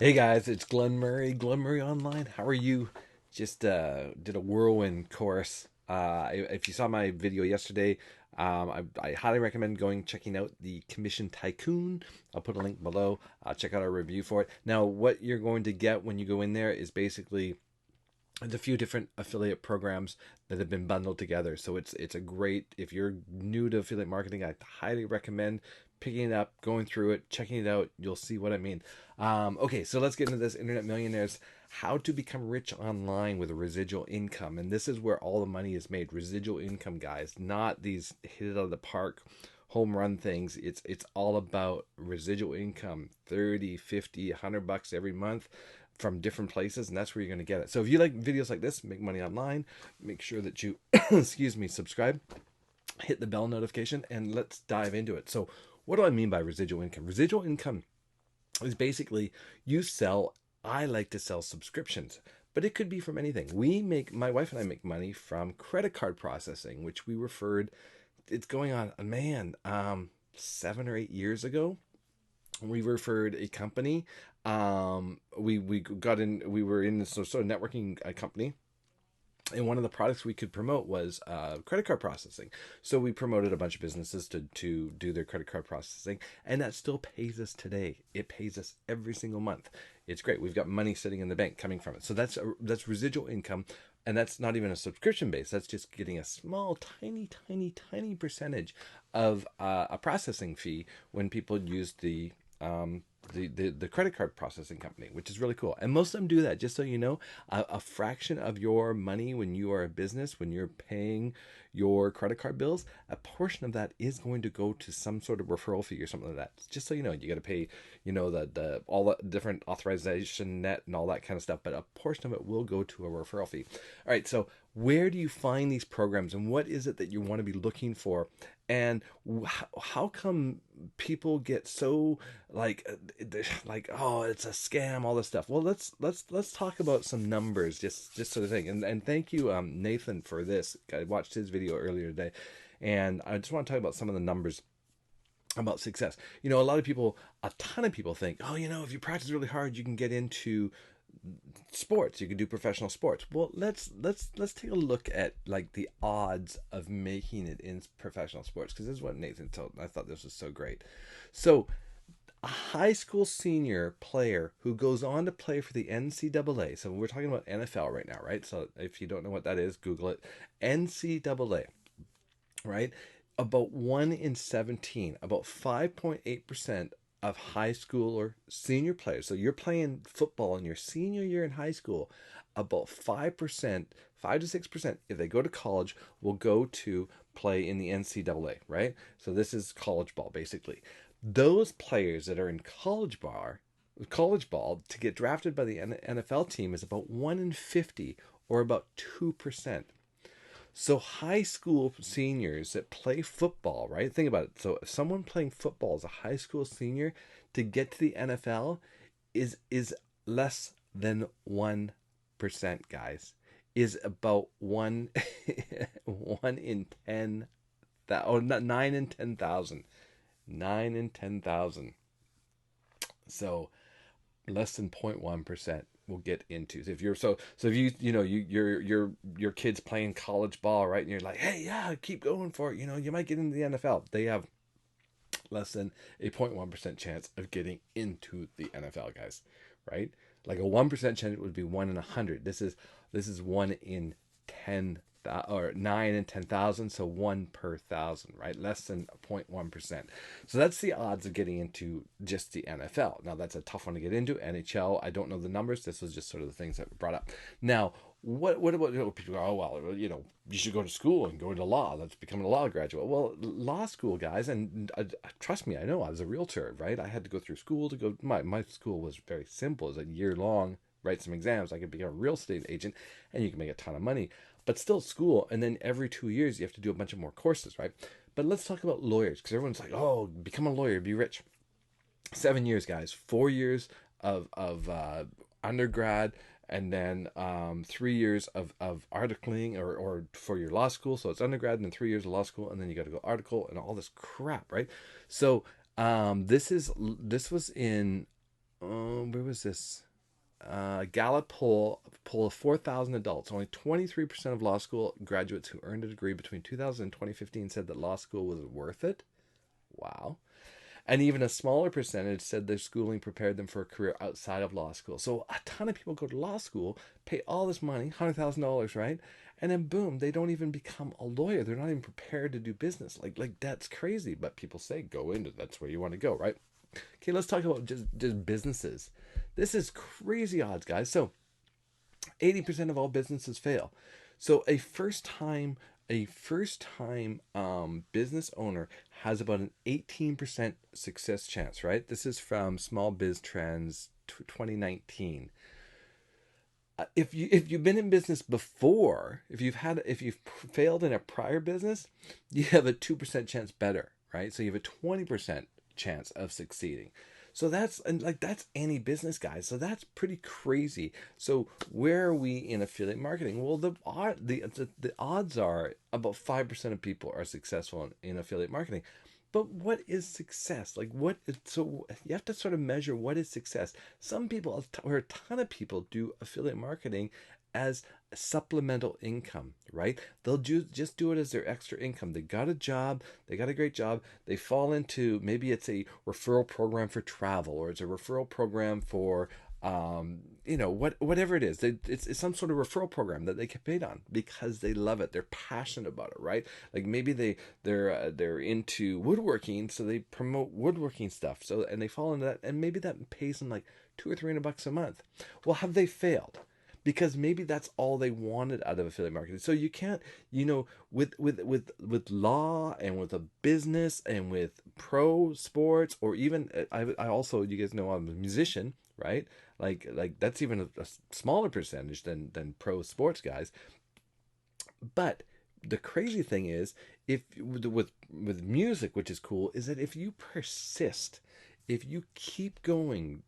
Hey guys, it's Glenn Murray, Glenn Murray Online. How are you? Just did a whirlwind course. If you saw my video yesterday, I highly recommend going checking out the Commission Tycoon. I'll put a link below. Check out our review for it. Now, what you're going to get when you go in there is basically there's a few different affiliate programs that have been bundled together. So it's a great, if you're new to affiliate marketing, I highly recommend picking it up, going through it, checking it out. You'll see what I mean. Okay, so let's get into this. Internet Millionaires: how to become rich online with a residual income. And this is where all the money is made. Residual income, guys, not these hit it out of the park home run things. It's all about residual income, 30, 50, $100 every month from different places, and that's where you're going to get it. So if you like videos like this, make money online, make sure that you excuse me, subscribe, hit the bell notification, and let's dive into it. So what do I mean by residual income? Residual income is basically you sell, I like to sell subscriptions, but it could be from anything. My wife and I make money from credit card processing, which we referred, it's going on, man, 7 or 8 years ago. We referred a company. We got in. We were in this sort of networking company, and one of the products we could promote was credit card processing. So we promoted a bunch of businesses to do their credit card processing, and that still pays us today. It pays us every single month. It's great. We've got money sitting in the bank coming from it. So that's residual income, and that's not even a subscription base. That's just getting a small, tiny percentage of a processing fee when people use the credit card processing company, which is really cool. And most of them do that, just so you know, a fraction of your money when you are a business, when you're paying your credit card bills, a portion of that is going to go to some sort of referral fee or something like that. Just so you know, you got to pay, the all the different authorization net and all that kind of stuff, but a portion of it will go to a referral fee. All right, so where do you find these programs, and what is it that you want to be looking for, and how come people get so like, oh, it's a scam, all this stuff? Well, let's talk about some numbers, just sort of thing. And thank you, Nathan, for this. I watched his video earlier today, and I just want to talk about some of the numbers about success. A lot of people, a ton of people think, oh, if you practice really hard, you can get into sports, you can do professional sports. Well, let's take a look at like the odds of making it in professional sports, because this is what Nathan told me. I thought this was so great. So a high school senior player who goes on to play for the NCAA. So we're talking about NFL right now, right? So if you don't know what that is, Google it. NCAA, right? About 1 in 17, about 5.8% of high school or senior players. So you're playing football in your senior year in high school, about 5%, 5 to 6%, if they go to college, will go to play in the NCAA, right? So this is college ball, basically. Those players that are in college ball to get drafted by the NFL team is about 1 in 50, or about 2%. So high school seniors that play football, right? Think about it. So if someone playing football as a high school senior, to get to the NFL is less than 1%, guys. Is about one one in 10, oh, not 9 in 10,000. 9 in 10,000. So less than 0.1% will get into. So if you're so if your kid's playing college ball, right, and you're like, hey, yeah, keep going for it, you might get into the NFL. They have less than a 0.1% chance of getting into the NFL, guys, right? Like a 1% chance would be 1 in 100. This is 1 in 10, or 9 in 10,000, so 1 per 1,000, right? Less than 0.1%. So that's the odds of getting into just the NFL. Now that's a tough one to get into. NHL, I don't know the numbers. This was just sort of the things that were brought up. Now, what about, people go, oh, well, you should go to school and go into law. Let's become a law graduate. Well, law school, guys, and trust me, I know, I was a realtor, right? I had to go through school to go. My school was very simple. It was a year long. Write some exams. I could become a real estate agent, and you can make a ton of money. But still school, and then every 2 years you have to do a bunch of more courses, right? But let's talk about lawyers, because everyone's like, oh, become a lawyer, be rich. 7 years, guys. 4 years of undergrad, and then 3 years of articling, or for your law school. So it's undergrad and then 3 years of law school, and then you got to go article and all this crap, right? So this was in where was this? Gallup poll of 4,000 adults. Only 23% of law school graduates who earned a degree between 2000 and 2015 said that law school was worth it. Wow. And even a smaller percentage said their schooling prepared them for a career outside of law school. So a ton of people go to law school, pay all this money, $100,000, right? And then boom, they don't even become a lawyer. They're not even prepared to do business. Like that's crazy. But people say go into that's where you want to go, right? Okay, let's talk about just businesses. This is crazy odds, guys. So 80% of all businesses fail. So a first time business owner has about an 18% success chance, right? This is from Small Biz Trends 2019. If you've been in business before, if you've failed in a prior business, you have a 2% chance better, right? So you have a 20% chance of succeeding. So that's any business, guys. So that's pretty crazy. So where are we in affiliate marketing? Well, the odds are about 5% of people are successful in affiliate marketing. But what is success? So you have to sort of measure what is success. Some people, or a ton of people, do affiliate marketing as supplemental income, right? They'll just do it as their extra income. They got a job, they got a great job, they fall into, maybe it's a referral program for travel, or it's a referral program for whatever it is. It's some sort of referral program that they get paid on because they love it. They're passionate about it, right? Like maybe they're into woodworking, so they promote woodworking stuff. So and they fall into that, and maybe that pays them like $200 or $300 a month. Well, have they failed? Because maybe that's all they wanted out of affiliate marketing. So you can't, with law and with a business and with pro sports, or even I also, you guys know I'm a musician, right? Like that's even a smaller percentage than pro sports guys. But the crazy thing is, if with music, which is cool, is that if you persist, if you keep going,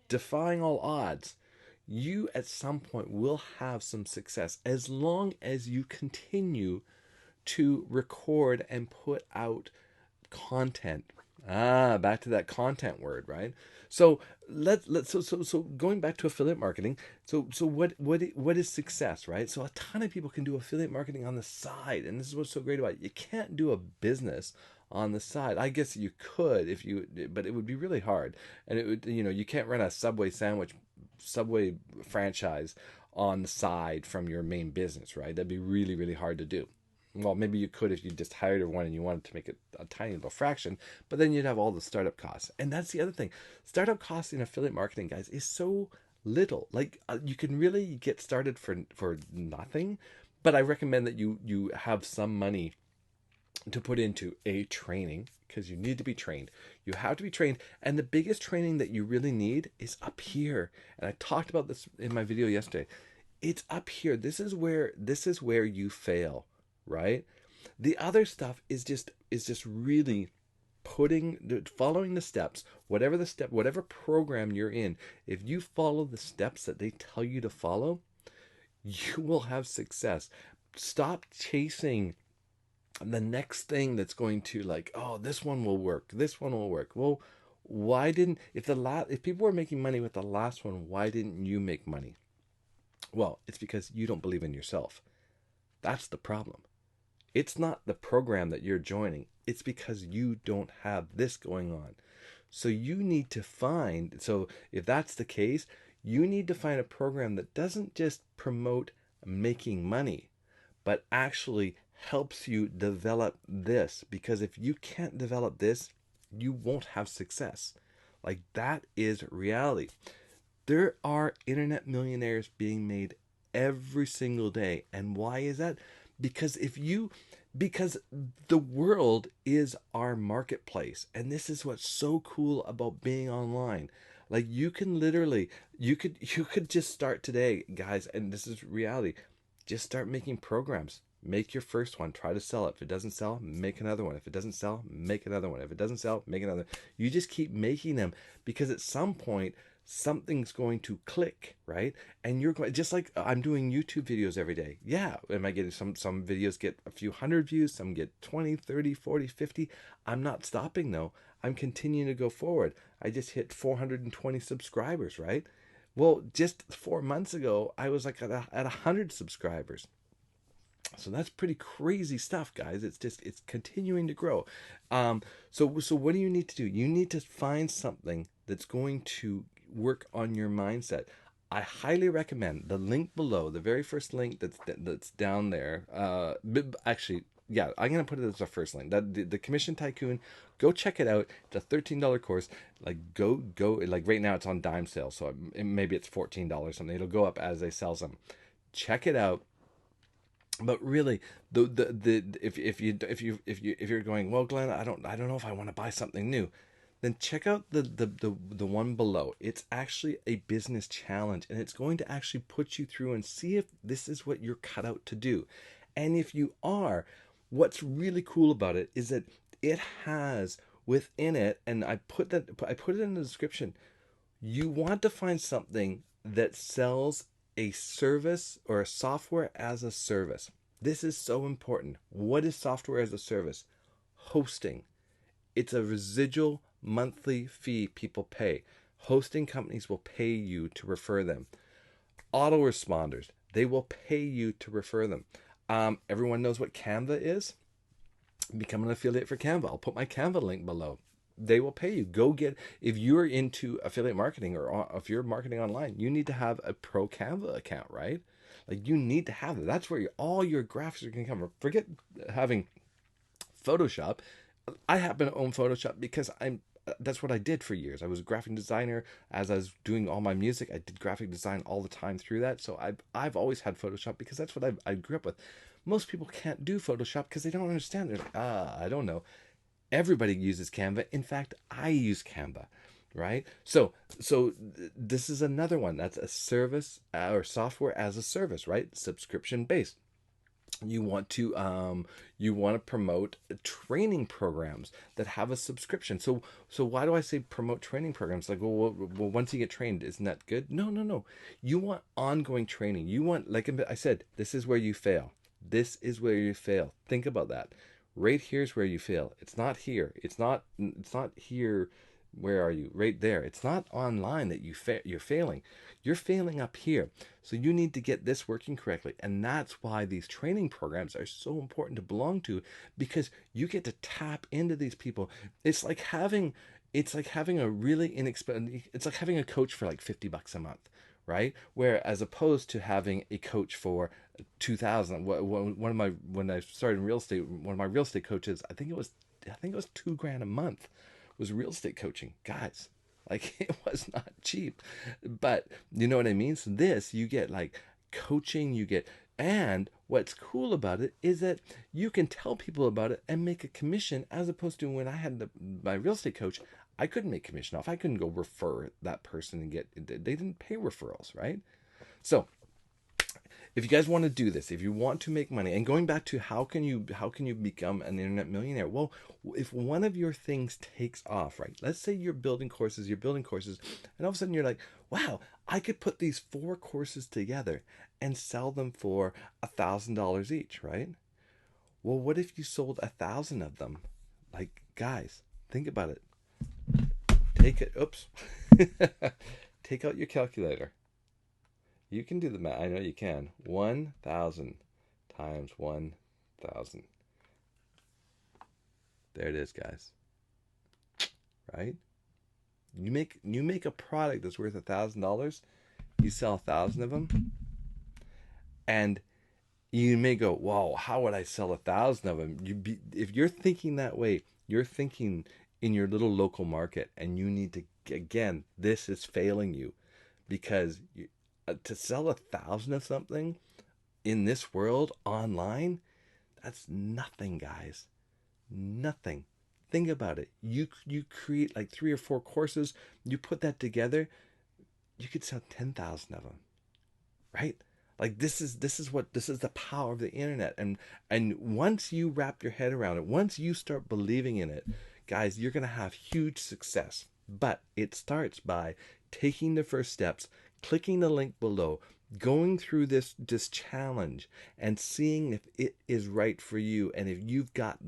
defying all odds, you at some point will have some success as long as you continue to record and put out content. Back to that content word, right? So so going back to affiliate marketing. So what is success, right? So a ton of people can do affiliate marketing on the side, and this is what's so great about it. You can't do a business on the side. I guess you could if you, but it would be really hard, and it would, you can't run a Subway franchise on the side from your main business, right? That'd be really, really hard to do. Well, maybe you could if you just hired one and you wanted to make it a tiny little fraction, but then you'd have all the startup costs. And that's the other thing. Startup costs in affiliate marketing, guys, is so little. Like you can really get started for nothing, but I recommend that you have some money to put into a training, because you need to be trained. You have to be trained, and the biggest training that you really need is up here. And I talked about this in my video yesterday. It's up here. This is where you fail, right? The other stuff is just really following the steps, whatever program you're in. If you follow the steps that they tell you to follow, you will have success. Stop chasing the next thing that's going to, like, oh, this one will work, well, why didn't, if people were making money with the last one, why didn't you make money? Well, it's because you don't believe in yourself. That's the problem. It's not the program that you're joining, it's because you don't have this going on. So if that's the case, you need to find a program that doesn't just promote making money, but actually helps you develop this. Because if you can't develop this, you won't have success. Like, that is reality. There are internet millionaires being made every single day. And why is that? Because because the world is our marketplace. And this is what's so cool about being online. Like, you could just start today, guys, and this is reality. Just start making programs. Make your first one, try to sell it. If it doesn't sell, make another one. If it doesn't sell, make another one. If it doesn't sell, make another. You just keep making them, because at some point something's going to click, right? And you're going, just like I'm doing YouTube videos every day. Yeah, am I getting some videos get a few hundred views, some get 20, 30, 40, 50. I'm not stopping though. I'm continuing to go forward. I just hit 420 subscribers, right? Well, just 4 months ago, I was like at 100 subscribers. So that's pretty crazy stuff, guys. It's continuing to grow. So what do you need to do? You need to find something that's going to work on your mindset. I highly recommend the link below, the very first link that's down there. Actually, yeah, I'm gonna put it as a first link. That the Commission Tycoon. Go check it out. It's a $13 course. Like go. Like right now, it's on dime sale, so maybe it's $14 something. It'll go up as they sell them. Check it out. But really, the if you're going, well, Glenn, I don't know if I want to buy something new, then check out the one below. It's actually a business challenge, and it's going to actually put you through and see if this is what you're cut out to do. And if you are, what's really cool about it is that it has within it, and I put it in the description. You want to find something that sells a service or a software as a service. This is so important. What is software as a service? Hosting. It's a residual monthly fee people pay. Hosting companies will pay you to refer them. Autoresponders, they will pay you to refer them. Everyone knows what Canva is. Become an affiliate for Canva. I'll put my Canva link below. They will pay you. Go get, if you're into affiliate marketing or if you're marketing online, you need to have a pro Canva account, right? Like you need to have it. That's where all your graphics are going to come from. Forget having Photoshop. I happen to own Photoshop because that's what I did for years. I was a graphic designer. As I was doing all my music, I did graphic design all the time through that. So I've always had Photoshop because that's what I grew up with. Most people can't do Photoshop because they don't understand. They're like, I don't know. Everybody uses Canva. In fact, I use Canva, right? So this is another one. That's a service or software as a service, right? Subscription based. You want to promote training programs that have a subscription. So why do I say promote training programs? Like, well, once you get trained, isn't that good? No. You want ongoing training. You want, like I said, this is where you fail. This is where you fail. Think about that. Right here's where you fail. It's not here. It's not here. Where are you? Right there. It's not online that you're failing. You're failing up here. So you need to get this working correctly. And that's why these training programs are so important to belong to, because you get to tap into these people. It's like having a really inexpensive, it's like having a coach for like $50 a month, right? Where as opposed to having a coach for 2,000. When I started in real estate, one of my real estate coaches, I think it was $2,000 a month was real estate coaching, guys. Like it was not cheap, but you know what I mean. So this, you get like coaching, and what's cool about it is that you can tell people about it and make a commission, as opposed to when I had my real estate coach, I couldn't make commission off. I couldn't go refer that person and they didn't pay referrals, right? So if you guys want to do this, if you want to make money, and going back to how can you become an internet millionaire? Well, if one of your things takes off, right? Let's say you're building courses, and all of a sudden you're like, wow, I could put these 4 courses together and sell them for $1,000 each, right? Well, what if you sold 1,000 of them? Like, guys, think about it. Take out your calculator. You can do the math. I know you can. 1,000 times 1,000. There it is, guys. Right? You make a product that's worth $1,000. You sell 1,000 of them, and you may go, "Wow, how would I sell 1,000 of them?" If you're thinking that way, you're thinking in your little local market, and you need to, again, this is failing you, because to sell 1,000 of something in this world online, that's nothing, guys. Nothing. Think about it. You create like 3 or 4 courses, you put that together, you could sell 10,000 of them, right? Like this is the power of the internet, and once you wrap your head around it, once you start believing in it, guys, you're gonna have huge success. But it starts by taking the first steps, clicking the link below, going through this challenge, and seeing if it is right for you, and if you've got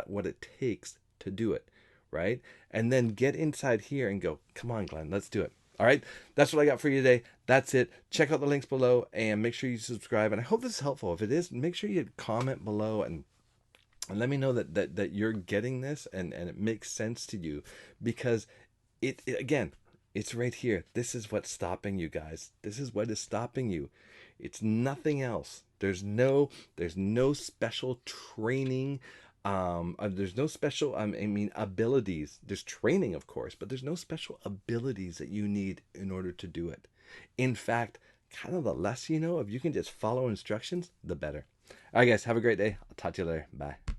what it takes to do it, right? And then get inside here and go, come on, Glenn, let's do it. All right, that's what I got for you today. That's it. Check out the links below and make sure you subscribe. And I hope this is helpful. If it is, make sure you comment below and let me know that you're getting this and it makes sense to you, because it again, it's right here. This is what's stopping you guys. This is what is stopping you. It's nothing else. There's no special training. There's no special I mean abilities. There's training, of course, but there's no special abilities that you need in order to do it. In fact, kind of the less you know, if you can just follow instructions, the better. All right, guys, have a great day. I'll talk to you later. Bye.